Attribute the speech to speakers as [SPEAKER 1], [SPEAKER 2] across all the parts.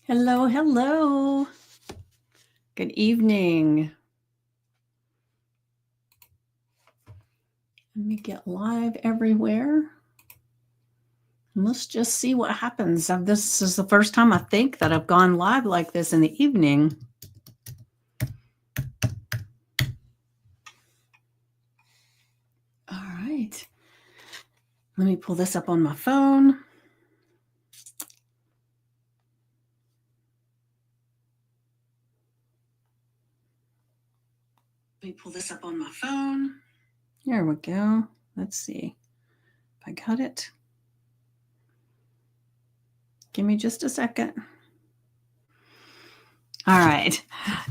[SPEAKER 1] Hello, hello. Good evening. Let me get live everywhere. And let's just see what happens. This is the first time I think that I've gone live like this in the evening. All right. Let me pull this up on my phone. Let me pull this up on my phone. There we go. Let's see if I got it. Give me just a second. All right.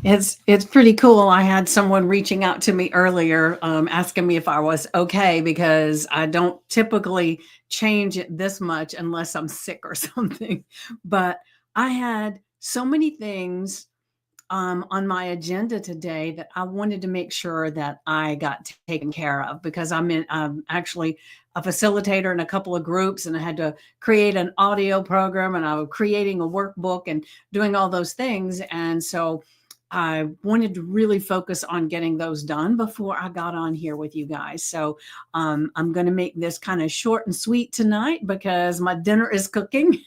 [SPEAKER 1] It's pretty cool. I had someone reaching out to me earlier asking me if I was okay because I don't typically change it this much unless I'm sick or something. But I had so many things on my agenda today that I wanted to make sure that I got taken care of because I'm actually a facilitator in a couple of groups and I had to create an audio program and I was creating a workbook and doing all those things. And so I wanted to really focus on getting those done before I got on here with you guys. So I'm going to make this kind of short and sweet tonight because my dinner is cooking.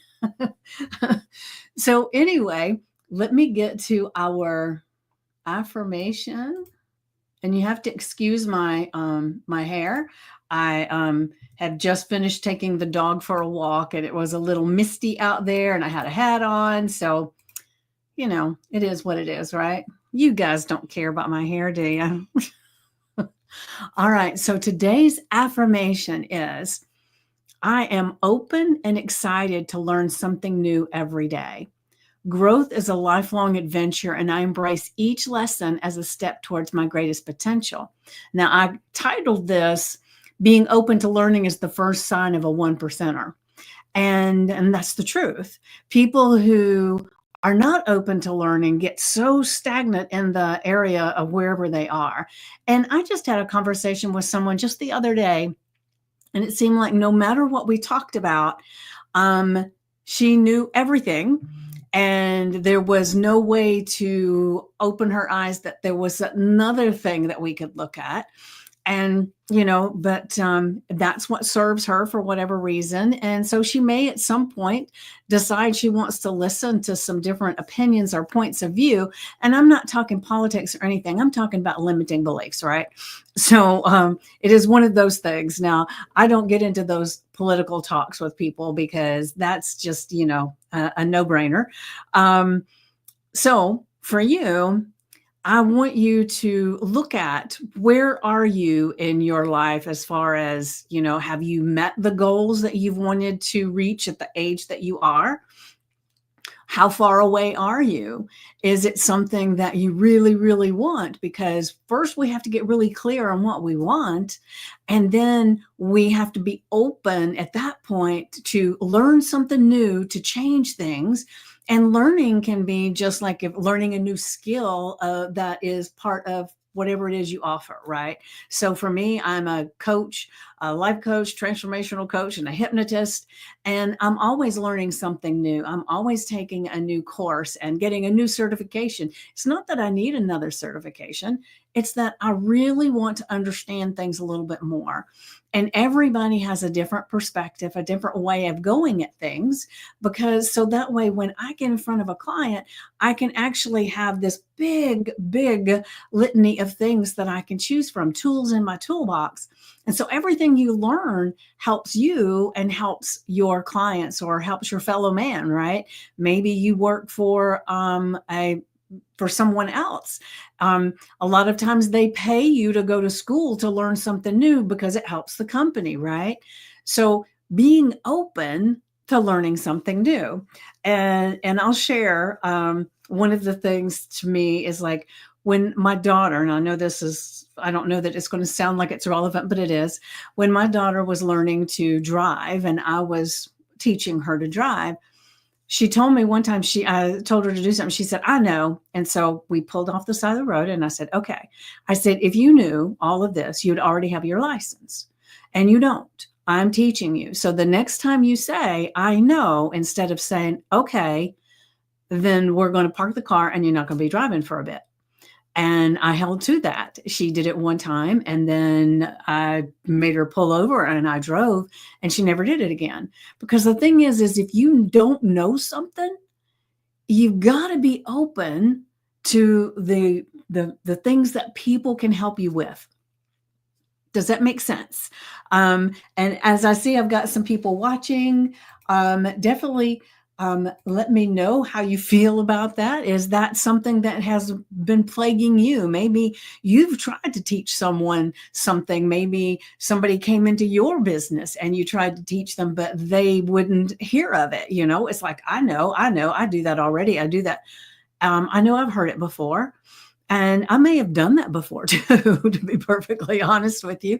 [SPEAKER 1] So anyway, let me get to our affirmation. And you have to excuse my my hair. I had just finished taking the dog for a walk and it was a little misty out there and I had a hat on. So, it is what it is, right? You guys don't care about my hair, do you? All right. So today's affirmation is I am open and excited to learn something new every day. Growth is a lifelong adventure, and I embrace each lesson as a step towards my greatest potential. Now, I titled this Being Open to Learning is the First Sign of a One Percenter. And that's the truth. People who are not open to learning get so stagnant in the area of wherever they are. And I just had a conversation with someone just the other day, and it seemed like no matter what we talked about, she knew everything and there was no way to open her eyes that there was another thing that we could look at. And, but that's what serves her for whatever reason. And so she may at some point decide she wants to listen to some different opinions or points of view. And I'm not talking politics or anything. I'm talking about limiting beliefs, right? So it is one of those things. Now, I don't get into those political talks with people because that's just, a no-brainer. So for you, I want you to look at where are you in your life as far as, have you met the goals that you've wanted to reach at the age that you are? How far away are you? Is it something that you really, really want? Because first we have to get really clear on what we want. And then we have to be open at that point to learn something new, to change things. And learning can be just like if learning a new skill that is part of whatever it is you offer, right? So for me, I'm a coach, a life coach, transformational coach, and a hypnotist. And I'm always learning something new. I'm always taking a new course and getting a new certification. It's not that I need another certification. It's that I really want to understand things a little bit more. And everybody has a different perspective, a different way of going at things, because so that way, when I get in front of a client, I can actually have this big, big litany of things that I can choose from, tools in my toolbox. And so everything you learn helps you and helps your clients or helps your fellow man, right? Maybe you work for someone else. A lot of times they pay you to go to school to learn something new because it helps the company, right? So being open to learning something new. And I'll share one of the things to me is like when my daughter, and I don't know that it's going to sound like it's relevant, but it is. When my daughter was learning to drive and I was teaching her to drive, she told me one time, I told her to do something. She said, I know. And so we pulled off the side of the road and I said, okay. I said, if you knew all of this, you'd already have your license and you don't. I'm teaching you. So the next time you say, I know, instead of saying, okay, then we're going to park the car and you're not going to be driving for a bit. And I held to that. She did it one time, and then I made her pull over and I drove, and she never did it again. Because the thing is if you don't know something, you've got to be open to the things that people can help you with. Does that make sense? And as I see, I've got some people watching. Definitely let me know how you feel about that. Is that something that has been plaguing you? Maybe you've tried to teach someone something. Maybe somebody came into your business and you tried to teach them, but they wouldn't hear of it. You know, it's like, I know, I do that already. I do that. I know I've heard it before. And I may have done that before too, to be perfectly honest with you.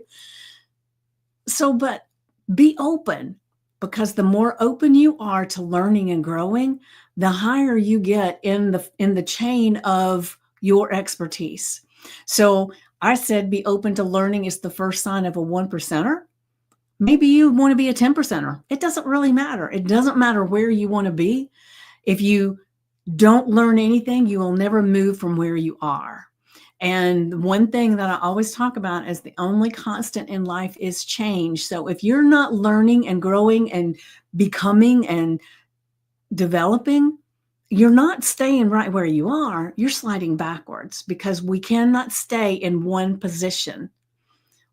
[SPEAKER 1] So, but be open, because the more open you are to learning and growing, the higher you get in the chain of your expertise. So I said, be open to learning is the first sign of a 1%er. Maybe you want to be a 10%er. It doesn't really matter. It doesn't matter where you want to be. If you don't learn anything, you will never move from where you are. And one thing that I always talk about is the only constant in life is change. So if you're not learning and growing and becoming and developing, you're not staying right where you are. You're sliding backwards, because we cannot stay in one position.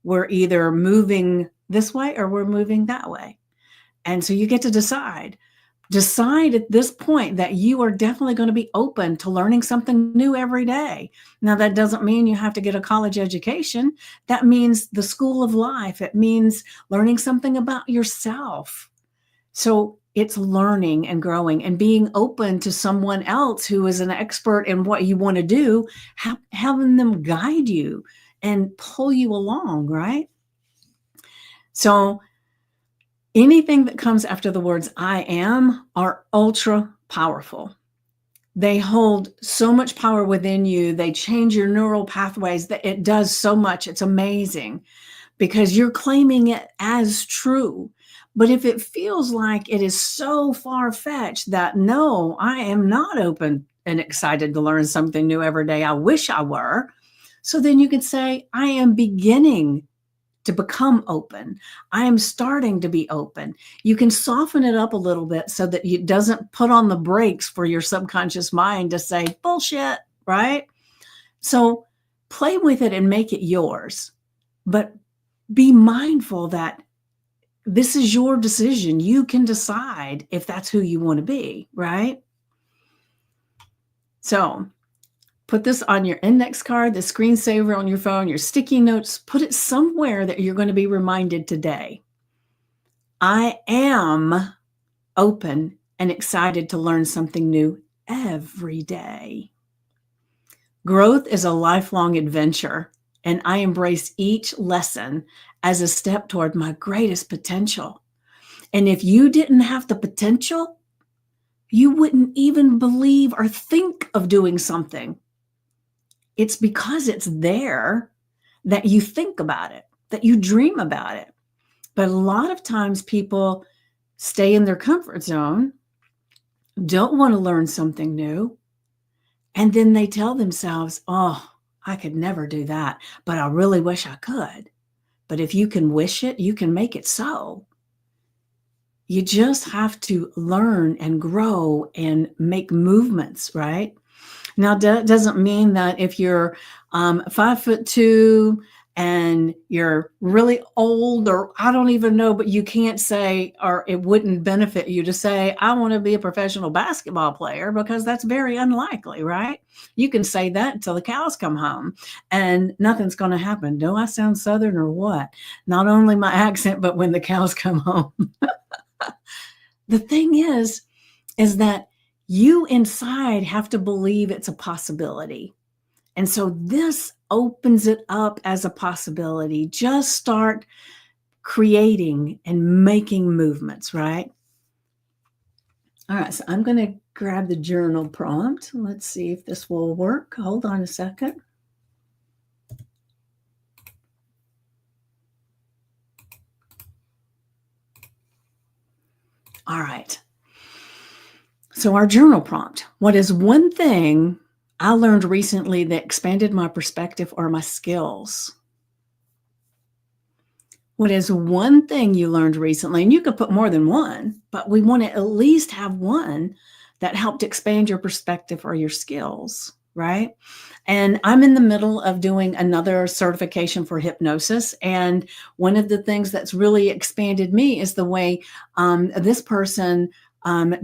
[SPEAKER 1] We're either moving this way or we're moving that way. And so you get to decide at this point that you are definitely going to be open to learning something new every day. Now, that doesn't mean you have to get a college education. That means the school of life. It means learning something about yourself. So it's learning and growing and being open to someone else who is an expert in what you want to do, having them guide you and pull you along, right? So anything that comes after the words I am are ultra powerful. They hold so much power within you. They change your neural pathways. That it does so much. It's amazing, because you're claiming it as true. But if it feels like it is so far-fetched that no, I am not open and excited to learn something new every day, I wish I were. So then you could say, I am beginning to become open. I am starting to be open. You can soften it up a little bit so that it doesn't put on the brakes for your subconscious mind to say, bullshit, right? So play with it and make it yours. But be mindful that this is your decision. You can decide if that's who you want to be, right? So put this on your index card, the screensaver on your phone, your sticky notes. Put it somewhere that you're going to be reminded today. I am open and excited to learn something new every day. Growth is a lifelong adventure, and I embrace each lesson as a step toward my greatest potential. And if you didn't have the potential, you wouldn't even believe or think of doing something. It's because it's there that you think about it, that you dream about it. But a lot of times people stay in their comfort zone, don't want to learn something new, and then they tell themselves, oh, I could never do that, but I really wish I could. But if you can wish it, you can make it so. You just have to learn and grow and make movements, right? Now, that doesn't mean that if you're 5'2" and you're really old, or I don't even know, but you can't say, or it wouldn't benefit you to say, I want to be a professional basketball player, because that's very unlikely, right? You can say that until the cows come home and nothing's going to happen. Do I sound Southern or what? Not only my accent, but when the cows come home. The thing is that you inside have to believe it's a possibility. And so this opens it up as a possibility. Just start creating and making movements, right? All right, so I'm going to grab the journal prompt. Let's see if this will work. Hold on a second. All right. So, our journal prompt: what is one thing I learned recently that expanded my perspective or my skills? What is one thing you learned recently? And you could put more than one, but we want to at least have one that helped expand your perspective or your skills, right? And I'm in the middle of doing another certification for hypnosis. And one of the things that's really expanded me is the way this person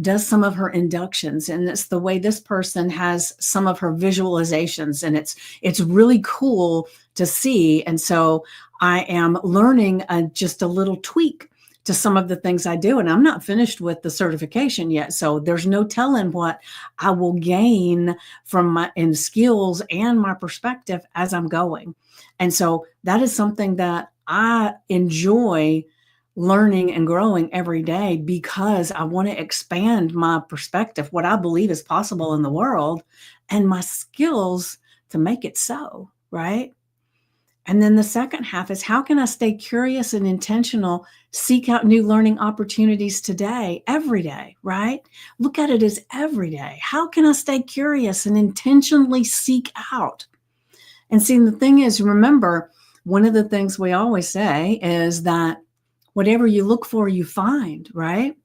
[SPEAKER 1] does some of her inductions, and it's the way this person has some of her visualizations, and it's really cool to see. And so I am learning just a little tweak to some of the things I do. And I'm not finished with the certification yet. So there's no telling what I will gain from my in skills and my perspective as I'm going. And so that is something that I enjoy learning and growing every day, because I want to expand my perspective, what I believe is possible in the world, and my skills to make it so, right? And then the second half is, how can I stay curious and intentional, seek out new learning opportunities today, every day, right? Look at it as every day. How can I stay curious and intentionally seek out? And see, the thing is, remember, one of the things we always say is that whatever you look for, you find, right?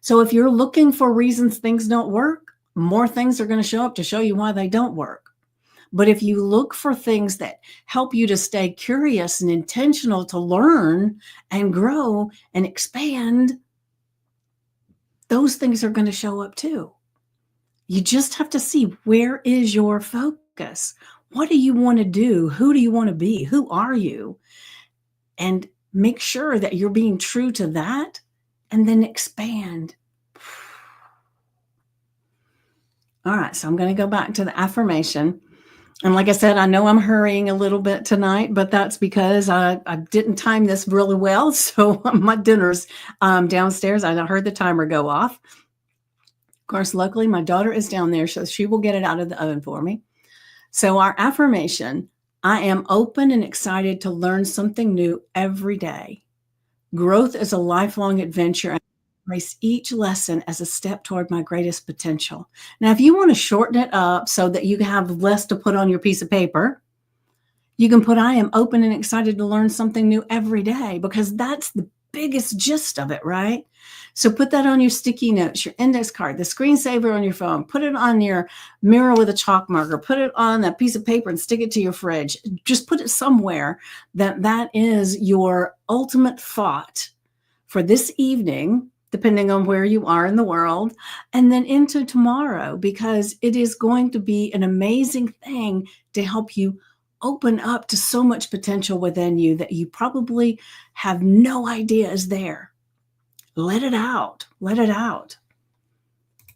[SPEAKER 1] So if you're looking for reasons things don't work, more things are going to show up to show you why they don't work. But if you look for things that help you to stay curious and intentional to learn and grow and expand, those things are going to show up too. You just have to see, where is your focus? What do you want to do? Who do you want to be? Who are you? And make sure that you're being true to that, and then expand. All right, so I'm going to go back to the affirmation. And like I said, I know I'm hurrying a little bit tonight, but that's because I didn't time this really well. So my dinner's downstairs. I heard the timer go off. Of course, luckily, my daughter is down there, so she will get it out of the oven for me. So our affirmation: I am open and excited to learn something new every day. Growth is a lifelong adventure, and I embrace each lesson as a step toward my greatest potential. Now, if you want to shorten it up so that you have less to put on your piece of paper, you can put, I am open and excited to learn something new every day, because that's the biggest gist of it, right? So put that on your sticky notes, your index card, the screensaver on your phone, put it on your mirror with a chalk marker, put it on a piece of paper and stick it to your fridge. Just put it somewhere that is your ultimate thought for this evening, depending on where you are in the world, and then into tomorrow, because it is going to be an amazing thing to help you open up to so much potential within you that you probably have no idea is there. Let it out. Let it out.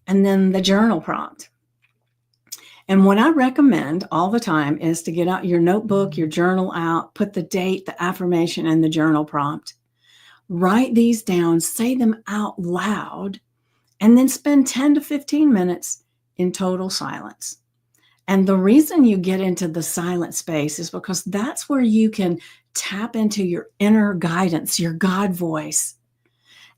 [SPEAKER 1] And then the journal prompt. And what I recommend all the time is to get out your notebook, your journal out, put the date, the affirmation, and the journal prompt. Write these down, say them out loud, and then spend 10 to 15 minutes in total silence. And the reason you get into the silent space is because that's where you can tap into your inner guidance, your God voice,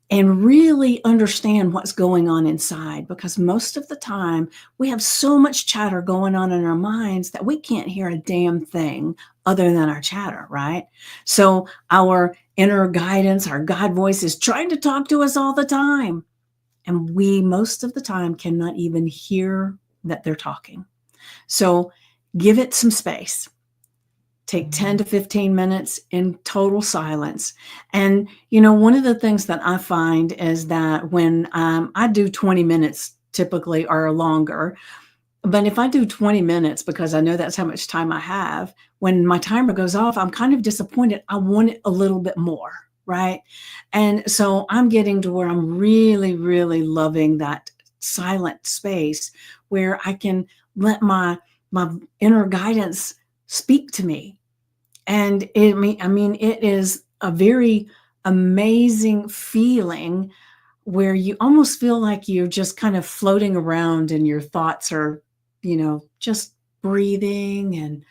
[SPEAKER 1] and really understand what's going on inside. Because most of the time, we have so much chatter going on in our minds that we can't hear a damn thing other than our chatter, right? So our inner guidance, our God voice, is trying to talk to us all the time. And we, most of the time, cannot even hear that they're talking. So give it some space. Take 10 to 15 minutes in total silence. And, one of the things that I find is that when I do 20 minutes typically, or longer, but if I do 20 minutes, because I know that's how much time I have, when my timer goes off, I'm kind of disappointed. I want it a little bit more, right? And so I'm getting to where I'm really, really loving that silent space where I can let my inner guidance speak to me. And it is a very amazing feeling where you almost feel like you're just kind of floating around and your thoughts are, just breathing. And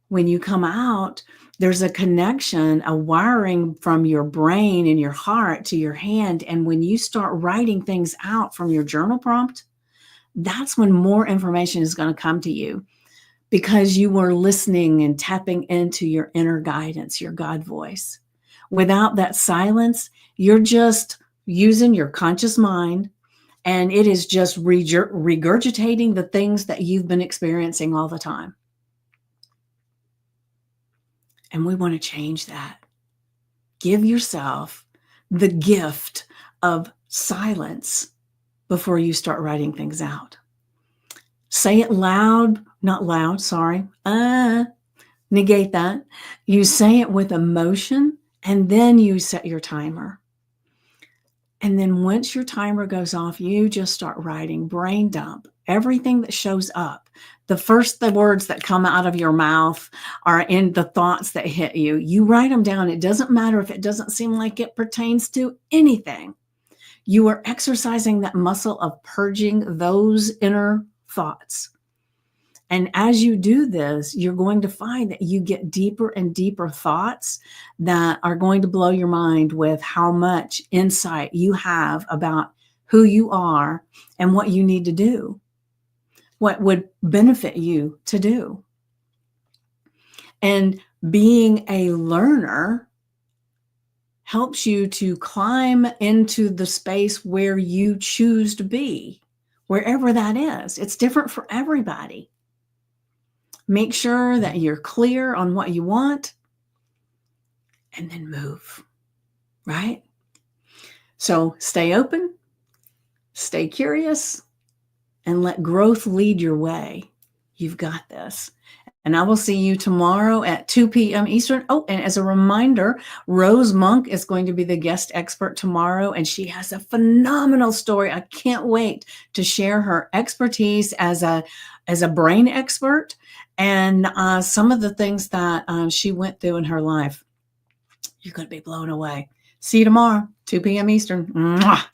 [SPEAKER 1] when you come out, There's a connection, a wiring from your brain and your heart to your hand. And when you start writing things out from your journal prompt, that's when more information is going to come to you, because you were listening and tapping into your inner guidance, your God voice. Without that silence, you're just using your conscious mind, and it is just regurgitating the things that you've been experiencing all the time. And we want to change that. Give yourself the gift of silence before you start writing things out. Say it loud, not loud, sorry. Negate that. You say it with emotion, and then you set your timer. And then once your timer goes off, you just start writing, brain dump, everything that shows up. The words that come out of your mouth are in the thoughts that hit you. You write them down. It doesn't matter if it doesn't seem like it pertains to anything. You are exercising that muscle of purging those inner thoughts. And as you do this, you're going to find that you get deeper and deeper thoughts that are going to blow your mind with how much insight you have about who you are and what you need to do, what would benefit you to do. And being a learner helps you to climb into the space where you choose to be, wherever that is. It's different for everybody. Make sure that you're clear on what you want, and then move, right? So stay open, stay curious, and let growth lead your way. You've got this. And I will see you tomorrow at 2 p.m. Eastern. Oh, and as a reminder, Rose Monk is going to be the guest expert tomorrow, and she has a phenomenal story. I can't wait to share her expertise as a brain expert and some of the things that she went through in her life. You're going to be blown away. See you tomorrow, 2 p.m. Eastern. Mwah.